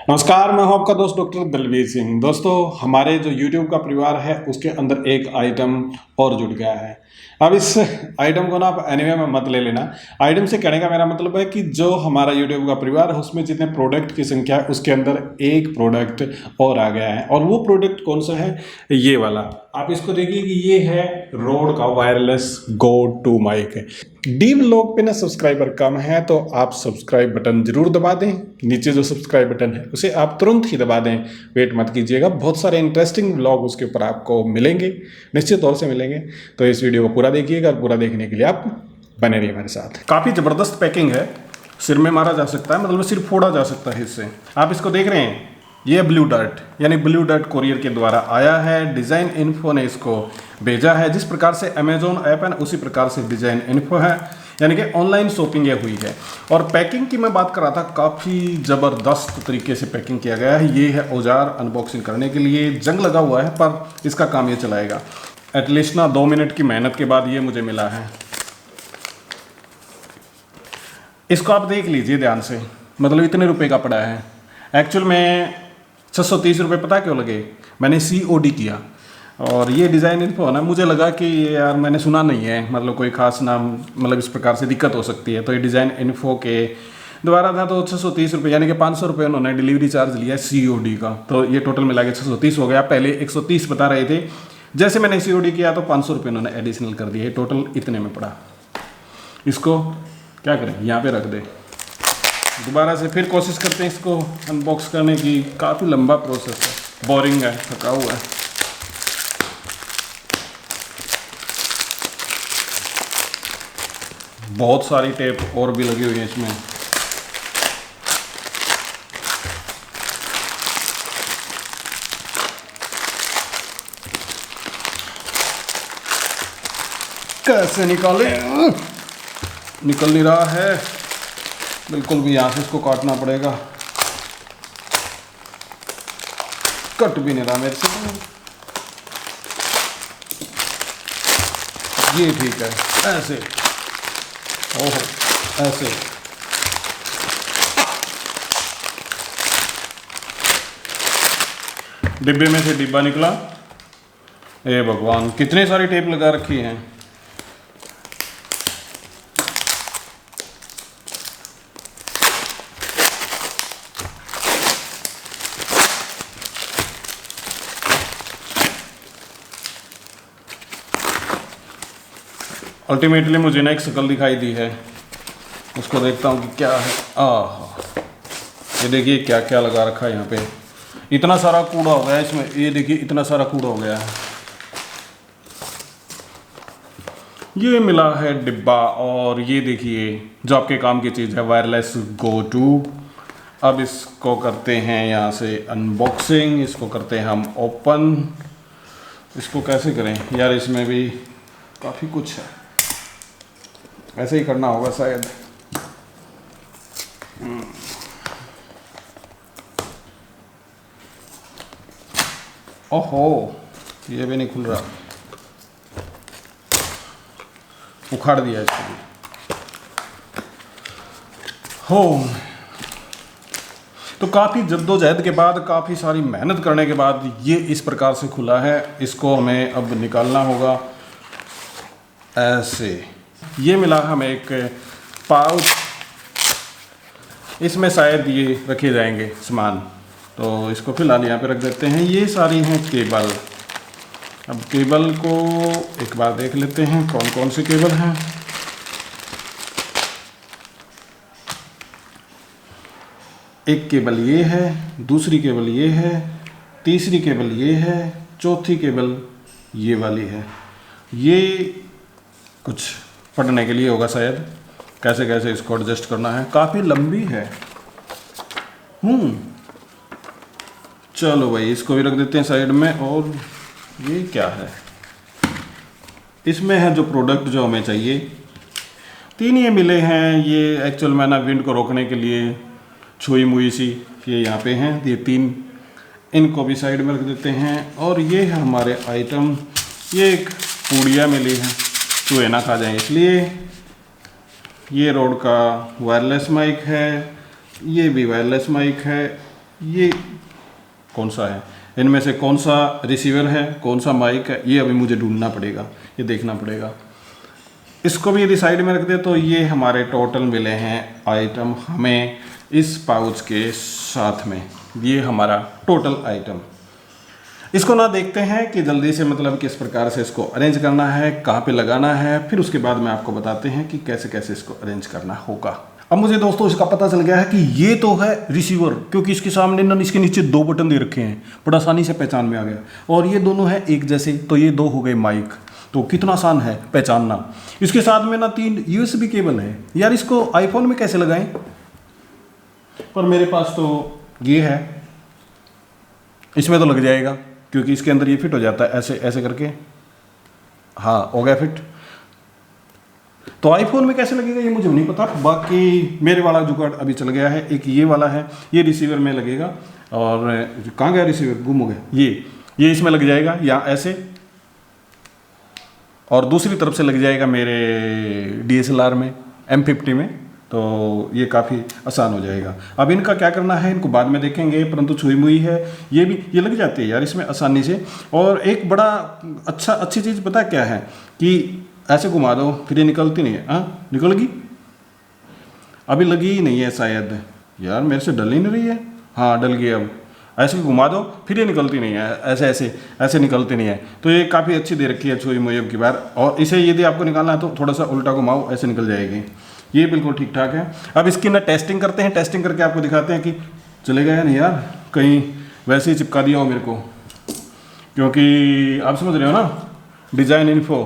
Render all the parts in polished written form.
नमस्कार, मैं हूं आपका दोस्त डॉक्टर दलवीर सिंह। दोस्तों, हमारे जो YouTube का परिवार है उसके अंदर एक आइटम और जुड़ गया है। अब इस आइटम को ना आप एनीवे में मत ले लेना। आइटम से कहने का मेरा मतलब है कि जो हमारा YouTube का परिवार है उसमें जितने प्रोडक्ट की संख्या है उसके अंदर एक प्रोडक्ट और आ गया है। और वो प्रोडक्ट कौन सा है? ये वाला। आप इसको देखिए कि ये है रोड का वायरलेस गो टू माइक है। डीप लोग पे ना सब्सक्राइबर कम है तो आप सब्सक्राइब बटन जरूर दबा दें। नीचे जो सब्सक्राइब बटन है उसे आप तुरंत ही दबा दें। वेट मत कीजिएगा, बहुत सारे इंटरेस्टिंग व्लॉग उसके ऊपर आपको मिलेंगे, निश्चित तौर से मिलेंगे। तो इस वीडियो को पूरा देखिएगा और पूरा देखने के लिए आप बने रहिए हमारे साथ। काफ़ी ज़बरदस्त पैकिंग है, सिर में मारा जा सकता है, मतलब सिर फोड़ा जा सकता है इससे। आप इसको देख रहे हैं, ये ब्लू डर्ट यानी ब्लू डर्ट कोरियर के द्वारा आया है। डिज़ाइन इन्फो ने इसको भेजा है। जिस प्रकार से अमेजोन ऐप है ना उसी प्रकार से डिज़ाइन इन्फो है, यानी कि ऑनलाइन शॉपिंग ये हुई है। और पैकिंग की मैं बात कर रहा था, काफ़ी ज़बरदस्त तरीके से पैकिंग किया गया है। ये है औजार अनबॉक्सिंग करने के लिए। जंग लगा हुआ है पर इसका काम ये चलाएगा। एटलीस्ट ना 2 मिनट की मेहनत के बाद ये मुझे मिला है। इसको आप देख लीजिए ध्यान से, मतलब इतने रुपए का पड़ा है। एक्चुअल में 630 रुपये पता क्यों लगे? मैंने COD किया। और ये डिज़ाइन इन्फो ना, मुझे लगा कि यार मैंने सुना नहीं है, मतलब कोई खास नाम, मतलब इस प्रकार से दिक्कत हो सकती है। तो ये डिज़ाइन इन्फो के द्वारा था, तो 630 रुपये यानी कि 500 रुपये उन्होंने डिलीवरी चार्ज लिया है COD का। तो ये टोटल मिला के 630 हो गया। पहले 130 बता रहे थे, जैसे मैंने COD किया तो 500 रुपये उन्होंने एडिशनल कर दिए। टोटल इतने में पड़ा। इसको क्या करें, यहाँ पे रख दे। दोबारा से फिर कोशिश करते हैं इसको अनबॉक्स करने की। काफ़ी लंबा प्रोसेस है, बोरिंग है, थका हुआ है। बहुत सारी टेप और भी लगी हुई है इसमें। कैसे निकाले? निकल नहीं रहा है बिल्कुल भी। यहाँ से इसको काटना पड़ेगा। कट भी नहीं रहा मेरे से। ये ठीक है, ऐसे। ओहो, ऐसे। डिब्बे में से डिब्बा निकला। ए भगवान, कितनी सारी टेप लगा रखी हैं। अल्टीमेटली मुझे ना एक शक्ल दिखाई दी है, उसको देखता हूँ कि क्या है। ये देखिए क्या क्या लगा रखा है यहाँ पे। इतना सारा कूड़ा हो गया है इसमें। ये देखिए इतना सारा कूड़ा हो गया है। ये मिला है डिब्बा। और ये देखिए जो आपके काम की चीज़ है, वायरलेस गो टू। अब इसको करते हैं यहाँ से अनबॉक्सिंग। इसको करते हैं हम ओपन। इसको कैसे करें यार, इसमें भी काफ़ी कुछ है। ऐसे ही करना होगा शायद। ओहो, ये भी नहीं खुल रहा। उखाड़ दिया इसको भी। हो, तो काफ़ी जद्दोजहद के बाद, काफ़ी सारी मेहनत करने के बाद ये इस प्रकार से खुला है। इसको हमें अब निकालना होगा ऐसे। ये मिला हमें एक पाउच, इसमें शायद ये रखे जाएंगे सामान। तो इसको फिलहाल यहाँ पे रख देते हैं। ये सारी हैं केबल। अब केबल को एक बार देख लेते हैं कौन कौन से केबल हैं। एक केबल ये है, दूसरी केबल ये है, तीसरी केबल ये है, चौथी केबल ये वाली है। ये कुछ पढ़ने के लिए होगा शायद, कैसे कैसे इसको एडजस्ट करना है। काफ़ी लंबी है। चलो भाई, इसको भी रख देते हैं साइड में। और ये क्या है? इसमें है जो प्रोडक्ट जो हमें चाहिए। 3 ये मिले हैं। ये एक्चुअल में ना विंड को रोकने के लिए छुई मुई सी ये यहाँ पे हैं। ये 3, इनको भी साइड में रख देते हैं। और ये है हमारे आइटम। ये एक पूड़िया मिली है, चूहे ना खा जाए इसलिए। ये रोड का वायरलेस माइक है। ये भी वायरलेस माइक है। ये कौन सा है, इनमें से कौन सा रिसीवर है, कौन सा माइक है, ये अभी मुझे ढूंढना पड़ेगा, ये देखना पड़ेगा। इसको भी यदि साइड में रख दे तो ये हमारे टोटल मिले हैं आइटम हमें इस पाउच के साथ में, ये हमारा टोटल आइटम। इसको ना देखते हैं कि जल्दी से मतलब किस प्रकार से इसको अरेंज करना है, कहाँ पे लगाना है, फिर उसके बाद में आपको बताते हैं कि कैसे कैसे इसको अरेंज करना होगा। अब मुझे दोस्तों इसका पता चल गया है कि ये तो है रिसीवर, क्योंकि इसके सामने ना इसके नीचे 2 बटन दे रखे हैं, बड़ा आसानी से पहचान में आ गया। और ये दोनों हैं एक जैसे, तो ये 2 हो गए माइक, तो कितना आसान है पहचानना। इसके साथ में ना 3 USB केबल है। यार इसको आईफोन में कैसे लगाएं, पर मेरे पास तो ये है, इसमें तो लग जाएगा क्योंकि इसके अंदर ये फिट हो जाता है ऐसे ऐसे करके। हाँ हो गया फिट। तो आईफोन में कैसे लगेगा ये मुझे नहीं पता, बाकी मेरे वाला जुगाड़ अभी चल गया है। एक ये वाला है, ये रिसीवर में लगेगा, और कहाँ गया रिसीवर, गुम हो गया। ये इसमें लग जाएगा या ऐसे, और दूसरी तरफ से लग जाएगा मेरे DSLR में M50 में, तो ये काफ़ी आसान हो जाएगा। अब इनका क्या करना है इनको बाद में देखेंगे, परंतु छुई मुई है ये भी, ये लग जाती है यार इसमें आसानी से। और एक बड़ा अच्छी चीज़ पता क्या है कि ऐसे घुमा दो फिर ये निकलती नहीं है। हाँ निकल गई, अभी लगी ही नहीं है शायद, यार मेरे से डल ही नहीं रही है। हाँ डल गई, अब ऐसे घुमा दो फिर ये निकलती नहीं है, ऐसे निकलती नहीं है। तो ये काफ़ी अच्छी दे रखी है छुई मुई की बार। और इसे यदि आपको निकालना है तो थोड़ा सा उल्टा घुमाओ, ऐसे निकल जाएगी। ये बिल्कुल ठीक ठाक है। अब इसकी ना टेस्टिंग करते हैं, टेस्टिंग करके आपको दिखाते हैं कि चलेगा या नहीं। यार कहीं वैसे ही चिपका दिया हो मेरे को, क्योंकि आप समझ रहे हो ना, डिज़ाइन इन्फो।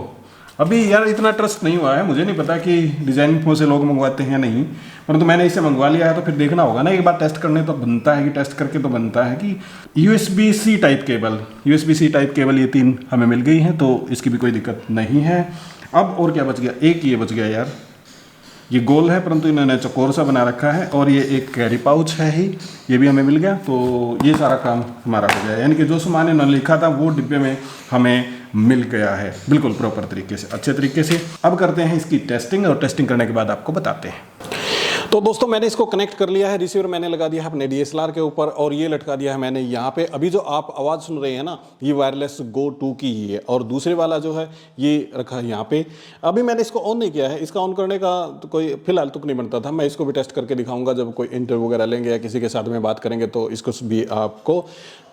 अभी यार इतना ट्रस्ट नहीं हुआ है, मुझे नहीं पता कि डिज़ाइन इन्फो से लोग मंगवाते हैं या नहीं, परंतु मैंने इसे मंगवा लिया है तो फिर देखना होगा ना, एक बार टेस्ट करने तो बनता है कि टेस्ट करके तो बनता है कि USB-C टाइप केबल ये 3 हमें मिल गई हैं, तो इसकी भी कोई दिक्कत नहीं है। अब और क्या बच गया, एक ये बच गया यार, ये गोल है परंतु इन्होंने चौकोर सा बना रखा है, और ये एक कैरी पाउच है ही, ये भी हमें मिल गया। तो ये सारा काम हमारा हो गया, यानी कि जो सामान इन्होंने लिखा था वो डिब्बे में हमें मिल गया है बिल्कुल प्रॉपर तरीके से, अच्छे तरीके से। अब करते हैं इसकी टेस्टिंग, और टेस्टिंग करने के बाद आपको बताते हैं। तो दोस्तों मैंने इसको कनेक्ट कर लिया है, रिसीवर मैंने लगा दिया है अपने DSLR के ऊपर, और ये लटका दिया है मैंने यहाँ पे। अभी जो आप आवाज़ सुन रहे हैं ना, ये वायरलेस Go 2 की ही है, और दूसरे वाला जो है ये रखा है यहाँ पे। अभी मैंने इसको ऑन नहीं किया है, इसका ऑन करने का तो कोई फिलहाल तुक नहीं बनता था। मैं इसको भी टेस्ट करके दिखाऊंगा, जब कोई इंटरव्यू वगैरह लेंगे या किसी के साथ में बात करेंगे तो इसको भी आपको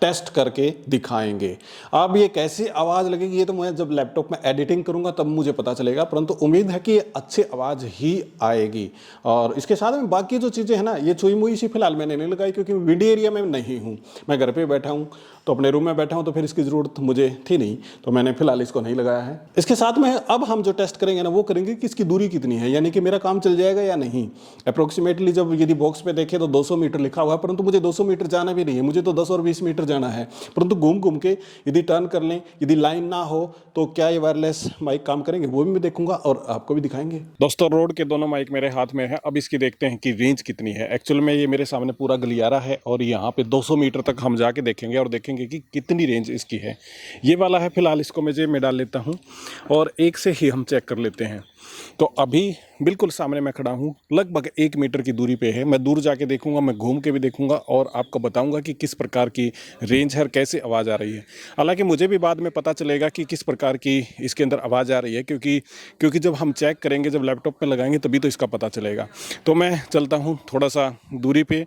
टेस्ट करके दिखाएंगे। अब ये कैसी आवाज़ लगेगी ये तो मैं जब लैपटॉप में एडिटिंग करूंगा तब मुझे पता चलेगा, परंतु उम्मीद है कि ये अच्छी आवाज़ ही आएगी। और इसके साथ में बाकी जो चीज़ें हैं ना, ये छुई मुई सी फिलहाल मैंने नहीं लगाई, क्योंकि विंडी एरिया में नहीं हूँ, मैं घर पे बैठा हूँ, तो अपने रूम में बैठा हूँ, तो फिर इसकी ज़रूरत मुझे थी नहीं, तो मैंने फिलहाल इसको नहीं लगाया है। इसके साथ में अब हम जो टेस्ट करेंगे ना वो करेंगे कि इसकी दूरी कितनी है, यानी कि मेरा काम चल जाएगा या नहीं। अप्रोक्सीमेटली जब यदि बॉक्स पे देखें तो 200 मीटर लिखा हुआ है, परंतु मुझे 200 मीटर जाना भी नहीं है, मुझे तो 10 और 20 मीटर जाना है। परंतु घूम घूम के यदि टर्न कर लें, यदि लाइन ना हो तो क्या ये वायरलेस माइक काम करेंगे, वो भी मैं देखूंगा और आपको भी दिखाएंगे। दोस्तों रोड के दोनों माइक मेरे हाथ में है, अब इसकी देखते हैं कि रेंज कितनी है। एक्चुअल में ये मेरे सामने पूरा गलियारा है, और यहाँ पे 200 मीटर तक हम जाके देखेंगे और देखेंगे कि कितनी रेंज इसकी है। ये वाला है, फिलहाल इसको मैं जेब में डाल लेता हूँ और एक से ही हम चेक कर लेते हैं। तो अभी बिल्कुल सामने मैं खड़ा हूँ, लगभग 1 मीटर की दूरी पे है। मैं दूर जाके देखूंगा, मैं घूम के भी देखूंगा और आपको बताऊंगा कि किस प्रकार की रेंज है और कैसे आवाज़ आ रही है। हालांकि मुझे भी बाद में पता चलेगा कि किस प्रकार की इसके अंदर आवाज़ आ रही है, क्योंकि जब हम चेक करेंगे, जब लैपटॉप में लगाएंगे तभी तो इसका पता चलेगा। तो मैं चलता हूँ थोड़ा सा दूरी पे,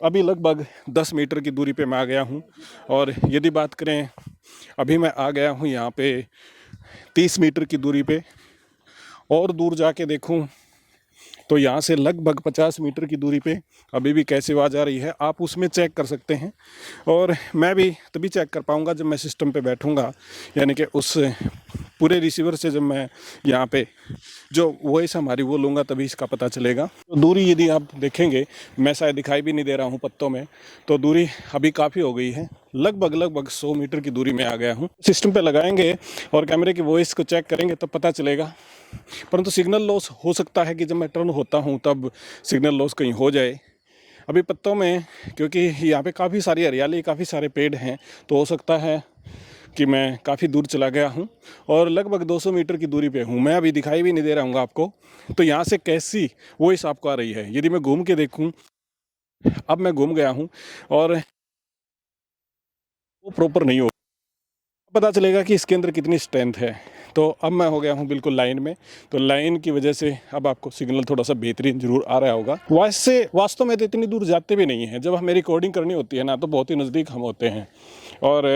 अभी लगभग 10 मीटर की दूरी पे मैं आ गया हूँ। और यदि बात करें, अभी मैं आ गया हूँ यहाँ पे 30 मीटर की दूरी पे, और दूर जाके देखूं तो यहाँ से लगभग 50 मीटर की दूरी पे अभी भी कैसी आवाज़ आ रही है, आप उसमें चेक कर सकते हैं। और मैं भी तभी चेक कर पाऊँगा जब मैं सिस्टम पे बैठूँगा, यानी कि उस पूरे रिसीवर से जब मैं यहाँ पे जो वॉइस हमारी वो लूँगा तभी इसका पता चलेगा। तो दूरी यदि आप देखेंगे, मैं शायद दिखाई भी नहीं दे रहा हूँ पत्तों में, तो दूरी अभी काफ़ी हो गई है, लगभग 100 मीटर की दूरी में आ गया हूँ। सिस्टम पे लगाएंगे और कैमरे की वॉइस को चेक करेंगे तब पता चलेगा। परंतु सिग्नल लॉस हो सकता है कि जब मैं टर्न होता हूँ तब सिग्नल लॉस कहीं हो जाए। अभी पत्तों में, क्योंकि यहाँ पे काफ़ी सारी हरियाली, काफ़ी सारे पेड़ हैं, तो हो सकता है कि मैं काफ़ी दूर चला गया हूँ और लगभग 200 मीटर की दूरी पे हूँ। मैं अभी दिखाई भी नहीं दे रहा हूँ आपको। तो यहाँ से कैसी वॉइस आपको आ रही है, यदि मैं घूम के देखूँ अब मैं घूम गया हूँ और वो प्रॉपर नहीं हो, पता चलेगा कि इसके अंदर कितनी स्ट्रेंथ है। तो अब मैं हो गया हूँ बिल्कुल लाइन में, तो लाइन की वजह से अब आपको सिग्नल थोड़ा सा बेहतरीन जरूर आ रहा होगा। वैसे वास्तव में तो इतनी दूर जाते भी नहीं हैं, जब हमें रिकॉर्डिंग करनी होती है ना तो बहुत ही नज़दीक हम होते हैं। और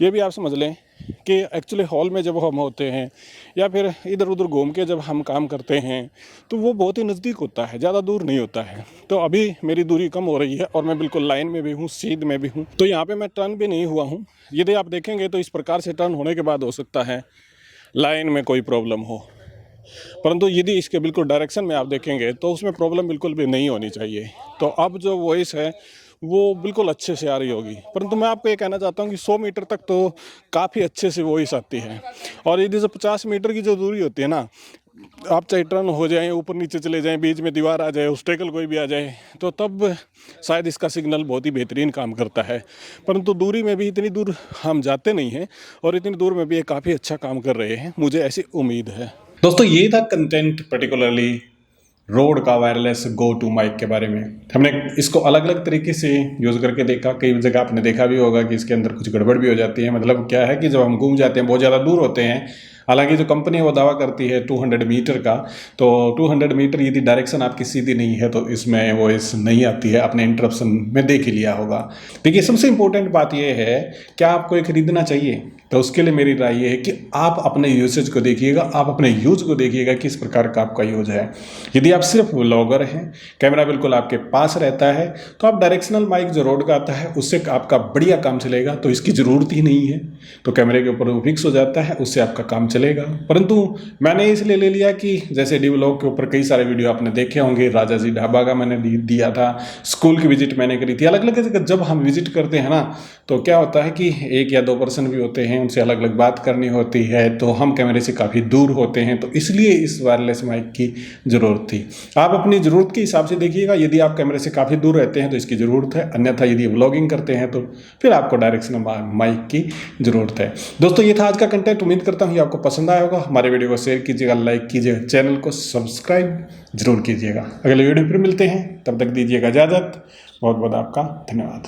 ये भी आप समझ लें कि एक्चुअली हॉल में जब हम होते हैं या फिर इधर उधर घूम के जब हम काम करते हैं तो वो बहुत ही नज़दीक होता है, ज़्यादा दूर नहीं होता है। तो अभी मेरी दूरी कम हो रही है और मैं बिल्कुल लाइन में भी हूँ, सीध में भी हूँ। तो यहाँ पे मैं टर्न भी नहीं हुआ हूँ। यदि आप देखेंगे तो इस प्रकार से टर्न होने के बाद हो सकता है लाइन में कोई प्रॉब्लम हो, परंतु यदि इसके बिल्कुल डायरेक्शन में आप देखेंगे तो उसमें प्रॉब्लम बिल्कुल भी नहीं होनी चाहिए। तो अब जो वॉइस है वो बिल्कुल अच्छे से आ रही होगी। परंतु मैं आपको ये कहना चाहता हूँ कि 100 मीटर तक तो काफ़ी अच्छे से वॉइस आती है। और यदि जो 50 मीटर की जो दूरी होती है ना, आप चाहे टर्न हो जाएं, ऊपर नीचे चले जाएं, बीच में दीवार आ जाए, ऑब्स्टेकल कोई भी आ जाए, तो तब शायद इसका सिग्नल बहुत ही बेहतरीन काम करता है। परंतु दूरी में भी इतनी दूर हम जाते नहीं हैं और इतनी दूर में भी ये काफ़ी अच्छा काम कर रहे हैं, मुझे ऐसी उम्मीद है। दोस्तों ये था कंटेंट पर्टिकुलरली रोड का वायरलेस गो टू माइक के बारे में। हमने इसको अलग अलग तरीके से यूज़ करके देखा, कई जगह आपने देखा भी होगा कि इसके अंदर कुछ गड़बड़ भी हो जाती है। मतलब क्या है कि जब हम घूम जाते हैं, बहुत ज़्यादा दूर होते हैं, हालांकि जो कंपनी है वो दावा करती है 200 मीटर का, तो 200 मीटर यदि डायरेक्शन आपकी सीधी नहीं है तो इसमें वॉइस नहीं आती है। आपने इंटरप्शन में देख ही लिया होगा। देखिए सबसे इंपॉर्टेंट बात यह है, क्या आपको ये खरीदना चाहिए? तो उसके लिए मेरी राय ये है कि आप अपने यूसेज को देखिएगा, आप अपने यूज को देखिएगा, किस प्रकार का आपका यूज है। यदि आप सिर्फ व्लॉगर हैं, कैमरा बिल्कुल आपके पास रहता है, तो आप डायरेक्शनल माइक जो रोड का आता है उससे आपका बढ़िया काम चलेगा, तो इसकी ज़रूरत ही नहीं है। तो कैमरे के ऊपर वो फिक्स हो जाता है, उससे आपका काम चलेगा। परंतु मैंने इसलिए ले लिया कि जैसे डी व्लॉग के ऊपर कई सारे वीडियो आपने देखे होंगे, राजा जी ढाबा का मैंने दिया था, स्कूल की विजिट मैंने करी थी। अलग अलग जगह जब हम विजिट करते हैं ना, तो क्या होता है कि 1 या 2 पर्सन भी होते हैं, उनसे अलग अलग बात करनी होती है, तो हम कैमरे से काफ़ी दूर होते हैं, तो इसलिए इस वायरलेस माइक की ज़रूरत थी। आप अपनी ज़रूरत के हिसाब से देखिएगा। यदि आप कैमरे से काफ़ी दूर रहते हैं तो इसकी ज़रूरत है, अन्यथा यदि व्लॉगिंग करते हैं तो फिर आपको डायरेक्शनल माइक की ज़रूरत है। दोस्तों ये था आज का कंटेंट। उम्मीद करता हूँ ये आपको पसंद आया होगा। हमारे वीडियो को शेयर कीजिएगा, लाइक कीजिएगा, चैनल को सब्सक्राइब जरूर कीजिएगा। अगले वीडियो फिर मिलते हैं, तब तक दीजिएगा इजाज़त। बहुत बहुत आपका धन्यवाद।